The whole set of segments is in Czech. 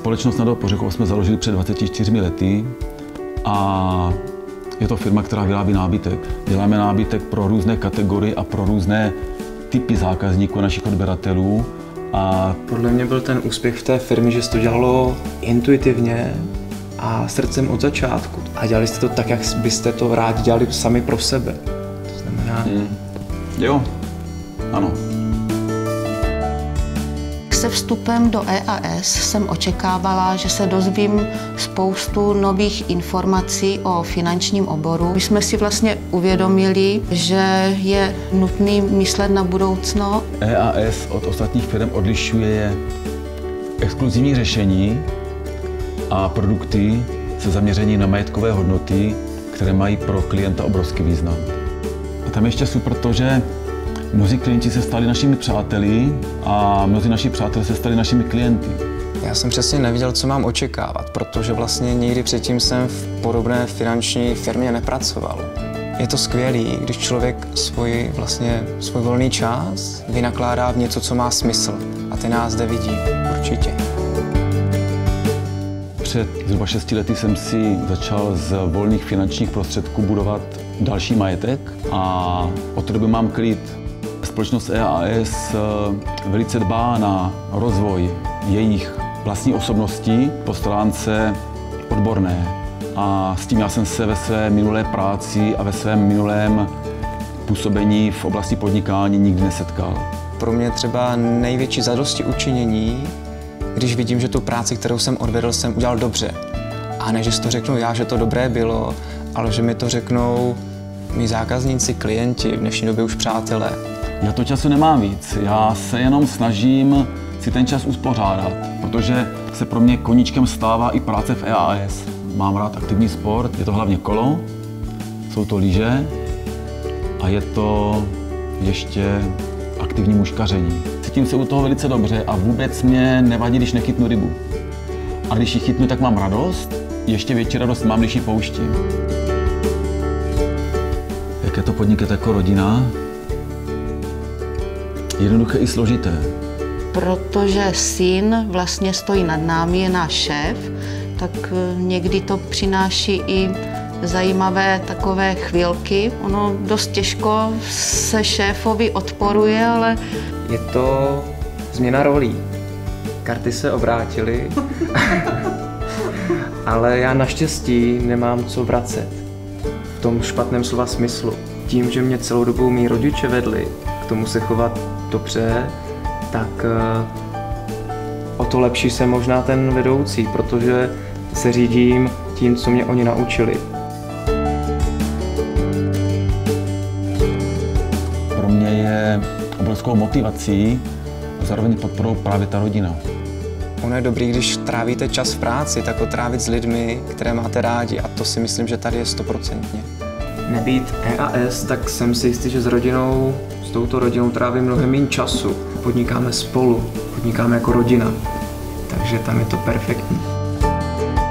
Společnost Nado Pořechov jsme založili před 24 lety a je to firma, která vyrábí nábytek. Děláme nábytek pro různé kategorie a pro různé typy zákazníků, našich odběratelů. A podle mě byl ten úspěch v té firmě, že se to dělalo intuitivně a srdcem od začátku. A dělali jste to tak, jak byste to rádi dělali sami pro sebe. To znamená... Jo, ano. Se vstupem do EAS jsem očekávala, že se dozvím spoustu nových informací o finančním oboru. My jsme si vlastně uvědomili, že je nutný myslet na budoucno. EAS od ostatních firm odlišuje exkluzivní řešení a produkty se zaměřením na majetkové hodnoty, které mají pro klienta obrovský význam. A tam ještě super to, že mnozí klienti se stali našimi přáteli a mnozí naši přátelé se stali našimi klienty. Já jsem přesně nevěděl, co mám očekávat, protože vlastně nikdy předtím jsem v podobné finanční firmě nepracoval. Je to skvělý, když člověk svůj volný čas vynakládá v něco, co má smysl. A ty nás zde vidí, určitě. Před zhruba 6 lety jsem si začal z volných finančních prostředků budovat další majetek a od té doby mám klid. Společnost EAS velice dbá na rozvoj jejich vlastní osobnosti po stránce odborné. A s tím já jsem se ve své minulé práci a ve svém minulém působení v oblasti podnikání nikdy nesetkal. Pro mě třeba největší zadostiučinění, když vidím, že tu práci, kterou jsem odvedl, jsem udělal dobře. A ne, že si to řeknu já, že to dobré bylo, ale že mi to řeknou mý zákazníci, klienti, v dnešní době už přátelé. Já to času nemám víc, já se jenom snažím si ten čas uspořádat, protože se pro mě koníčkem stává i práce v EAS. Mám rád aktivní sport, je to hlavně kolo, jsou to lyže a je to ještě aktivní muškaření. Cítím se u toho velice dobře a vůbec mě nevadí, když nechytnu rybu. A když ji chytnu, tak mám radost, ještě větší radost mám, když ji pouštím. Jak je to podnikat jako rodina? Jednoduché i složité. Protože syn vlastně stojí nad námi, je náš šéf, tak někdy to přináší i zajímavé takové chvilky. Ono dost těžko se šéfovi odporuje, ale... Je to změna rolí. Karty se obrátily, ale já naštěstí nemám co vracet. V tom špatném slova smyslu. Tím, že mě celou dobu mý rodiče vedli k tomu se chovat dobře, tak o to lepší jsem možná ten vedoucí, protože se řídím tím, co mě oni naučili. Pro mě je obrovskou motivací a zároveň podporou právě ta rodina. Ono je dobrý, když trávíte čas v práci, tak ho trávit s lidmi, které máte rádi, a to si myslím, že tady je 100%. Nebýt EAS, tak jsem si jistý, že s touto rodinou trávím mnohem méně času. Podnikáme spolu, podnikáme jako rodina, takže tam je to perfektní.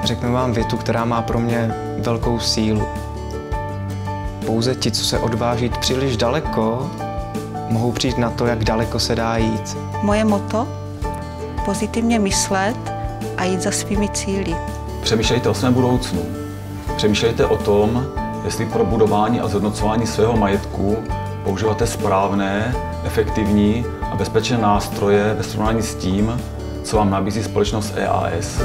Řeknu vám větu, která má pro mě velkou sílu. Pouze ti, co se odváží jít příliš daleko, mohou přijít na to, jak daleko se dá jít. Moje motto? Pozitivně myslet a jít za svými cíli. Přemýšlejte o svém budoucnu. Přemýšlejte o tom, jestli pro budování a zhodnocování svého majetku používáte správné, efektivní a bezpečné nástroje ve srovnání s tím, co vám nabízí společnost EAS.